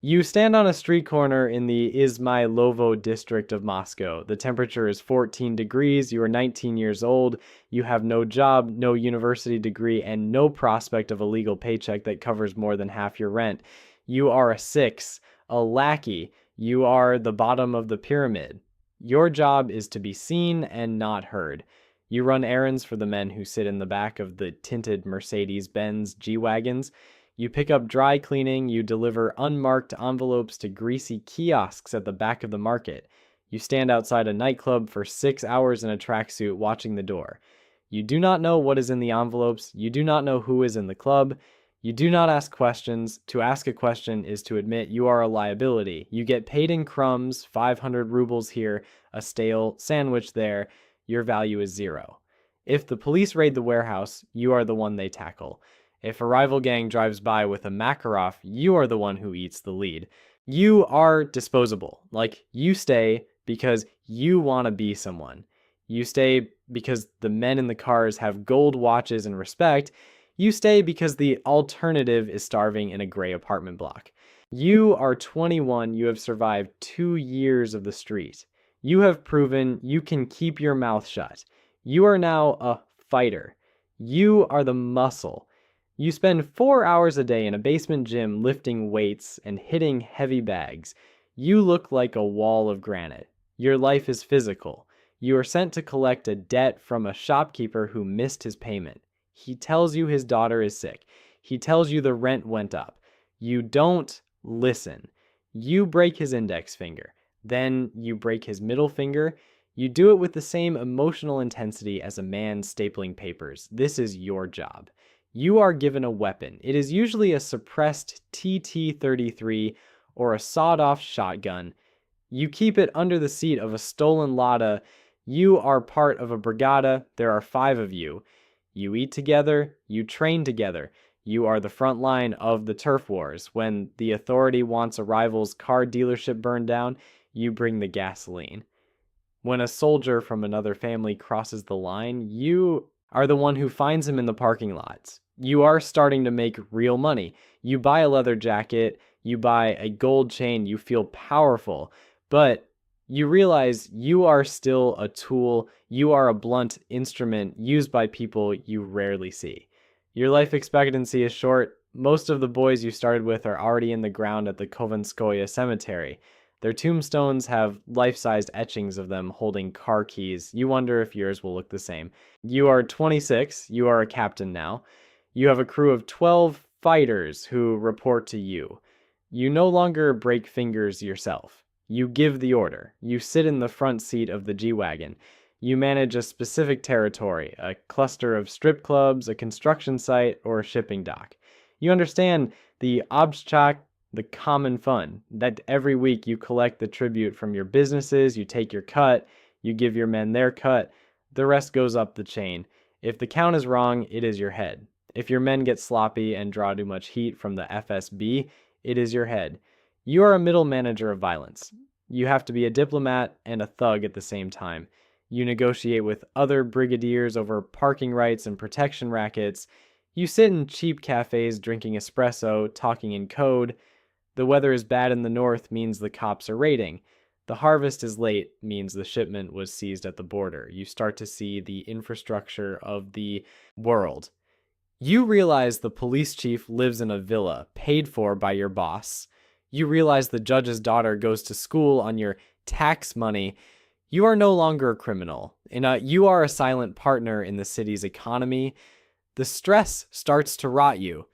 You stand on a street corner in the Izmailovo district of Moscow. The temperature is 14 degrees. You are 19 years old. You have no job, no university degree, and no prospect of a legal paycheck that covers more than half your rent. You are a six, a lackey. You are the bottom of the pyramid. Your job is to be seen and not heard. You run errands for the men who sit in the back of the tinted Mercedes-Benz G-Wagons. You pick up dry cleaning, you deliver unmarked envelopes to greasy kiosks at the back of the market. You stand outside a nightclub for 6 hours in a tracksuit watching the door. You do not know what is in the envelopes, you do not know who is in the club, you do not ask questions. To ask a question is to admit you are a liability. You get paid in crumbs, 500 rubles here, a stale sandwich there, your value is zero. If the police raid the warehouse, you are the one they tackle. If a rival gang drives by with a Makarov, you are the one who eats the lead. You are disposable. Like, you stay because you want to be someone. You stay because the men in the cars have gold watches and respect. You stay because the alternative is starving in a gray apartment block. You are 21. You have survived 2 years of the street. You have proven you can keep your mouth shut. You are now a fighter. You are the muscle. You spend 4 hours a day in a basement gym lifting weights and hitting heavy bags. You look like a wall of granite. Your life is physical. You are sent to collect a debt from a shopkeeper who missed his payment. He tells you his daughter is sick. He tells you the rent went up. You don't listen. You break his index finger. Then you break his middle finger. You do it with the same emotional intensity as a man stapling papers. This is your job. You are given a weapon. It is usually a suppressed TT-33 or a sawed-off shotgun. You keep it under the seat of a stolen Lada. You are part of a brigada. There are 5 of you. You eat together. You train together. You are the front line of the turf wars. When the authority wants a rival's car dealership burned down, you bring the gasoline. When a soldier from another family crosses the line, you are the one who finds him in the parking lots. You are starting to make real money. You buy a leather jacket, you buy a gold chain, you feel powerful, but you realize you are still a tool. You are a blunt instrument used by people you rarely see. Your life expectancy is short. Most of the boys you started with are already in the ground at the Kovanskoye cemetery. Their tombstones have life-sized etchings of them holding car keys. You wonder if yours will look the same. You are 26. You are a captain now. You have a crew of 12 fighters who report to you. You no longer break fingers yourself. You give the order. You sit in the front seat of the G-Wagon. You manage a specific territory, a cluster of strip clubs, a construction site, or a shipping dock. You understand the obchak, the common fund, that every week you collect the tribute from your businesses, you take your cut, you give your men their cut, the rest goes up the chain. If the count is wrong, it is your head. If your men get sloppy and draw too much heat from the FSB, it is your head. You are a middle manager of violence. You have to be a diplomat and a thug at the same time. You negotiate with other brigadiers over parking rights and protection rackets. You sit in cheap cafes drinking espresso, talking in code. The weather is bad in the north means the cops are raiding. The harvest is late means the shipment was seized at the border. You start to see the infrastructure of the world. You realize the police chief lives in a villa paid for by your boss. You realize the judge's daughter goes to school on your tax money. You are no longer a criminal. You are a silent partner in the city's economy. The stress starts to rot you.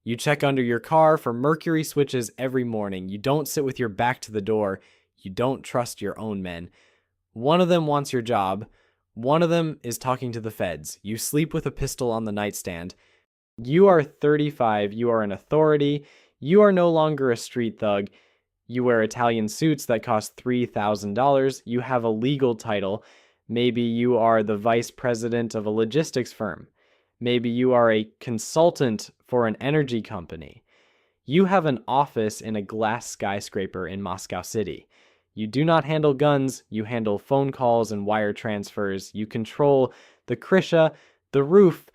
You check under your car for mercury switches every morning. You don't sit with your back to the door. You don't trust your own men. One of them wants your job. One of them is talking to the feds. You sleep with a pistol on the nightstand. You are 35. You are an authority. You are no longer a street thug. You wear Italian suits that cost $3,000. You have a legal title. Maybe you are the vice president of a logistics firm. Maybe you are a consultant for an energy company. You have an office in a glass skyscraper in Moscow City. You do not handle guns. You handle phone calls and wire transfers. You control the Krisha, the roof.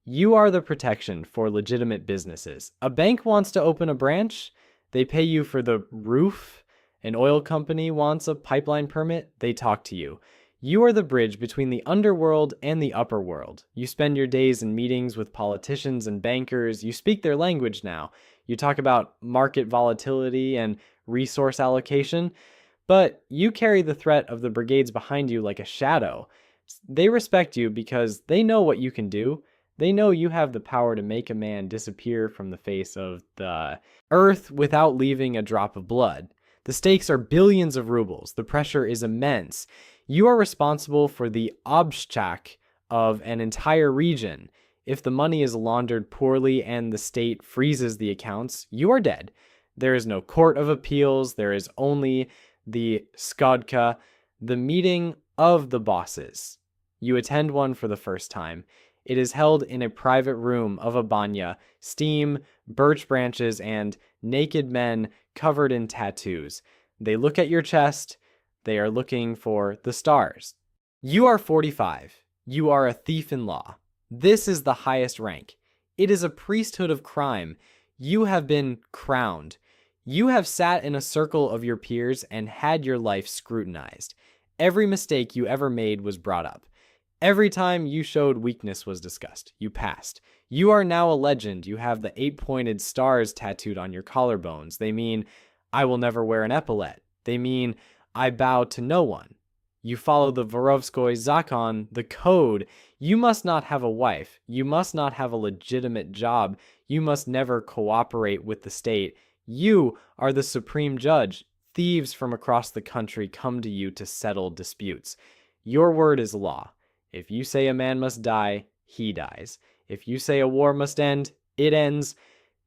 You are the protection for legitimate businesses. A bank wants to open a branch. They pay you for the roof. An oil company wants a pipeline permit, they talk to you. You are the bridge between the underworld and the upper world. You spend your days in meetings with politicians and bankers. You speak their language now. You talk about market volatility and resource allocation, but you carry the threat of the brigades behind you like a shadow. They respect you because they know what you can do. They know you have the power to make a man disappear from the face of the earth without leaving a drop of blood. The stakes are billions of rubles. The pressure is immense. You are responsible for the obshchak of an entire region. If the money is laundered poorly and the state freezes the accounts, you are dead. There is no court of appeals. There is only the skodka, the meeting of the bosses. You attend one for the first time. It is held in a private room of a banya, steam, birch branches, and naked men covered in tattoos. They look at your chest. They are looking for the stars. You are 45. You are a thief in law. This is the highest rank. It is a priesthood of crime. You have been crowned. You have sat in a circle of your peers and had your life scrutinized. Every mistake you ever made was brought up. Every time you showed weakness was discussed. You passed. You are now a legend. You have the 8-pointed stars tattooed on your collarbones. They mean, I will never wear an epaulette. They mean, I bow to no one. You follow the Vorovskoy Zakon, the code. You must not have a wife. You must not have a legitimate job. You must never cooperate with the state. You are the supreme judge. Thieves from across the country come to you to settle disputes. Your word is law. If you say a man must die, he dies. If you say a war must end, it ends.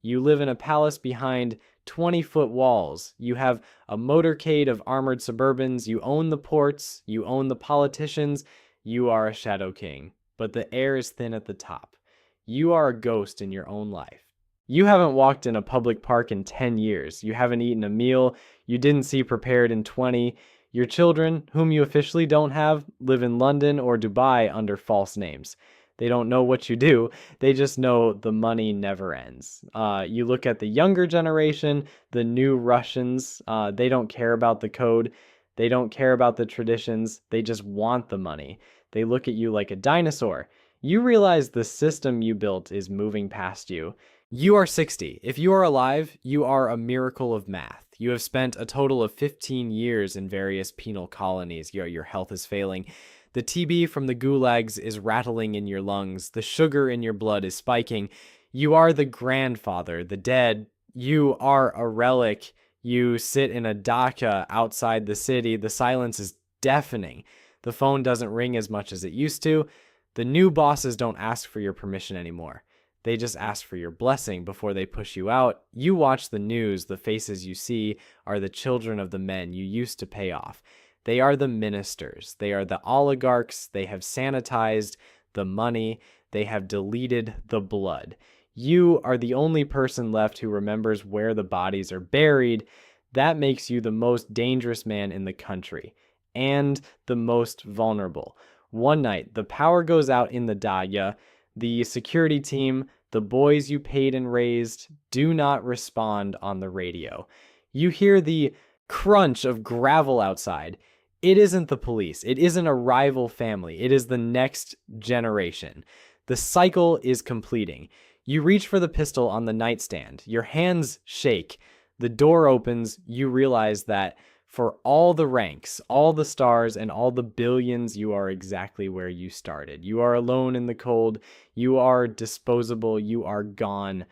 You live in a palace behind 20-foot walls. You have a motorcade of armored Suburbans. You own the ports. You own the politicians. You are a shadow king. But the air is thin at the top. You are a ghost in your own life. You haven't walked in a public park in 10 years. You haven't eaten a meal you didn't see prepared in 20. Your children, whom you officially don't have, live in London or Dubai under false names. They don't know what you do. They just know the money never ends. You look at the younger generation, the new Russians. They don't care about the code. They don't care about the traditions. They just want the money. They look at you like a dinosaur. You realize the system you built is moving past you. You are 60. If you are alive, you are a miracle of math. You have spent a total of 15 years in various penal colonies. Your health is failing. The TB from the gulags is rattling in your lungs. The sugar in your blood is spiking. You are the grandfather, the dead. You are a relic. You sit in a dacha outside the city. The silence is deafening. The phone doesn't ring as much as it used to. The new bosses don't ask for your permission anymore. They just ask for your blessing before they push you out. You watch the news. The faces you see are the children of the men you used to pay off. They are the ministers. They are the oligarchs. They have sanitized the money. They have deleted the blood. You are the only person left who remembers where the bodies are buried. That makes you the most dangerous man in the country and the most vulnerable. One night, the power goes out in the Daya. The security team, the boys you paid and raised, do not respond on the radio. You hear the crunch of gravel outside. It isn't the police. It isn't a rival family. It is the next generation. The cycle is completing. You reach for the pistol on the nightstand. Your hands shake. The door opens. You realize that for all the ranks, all the stars, and all the billions, you are exactly where you started. You are alone in the cold. You are disposable. You are gone.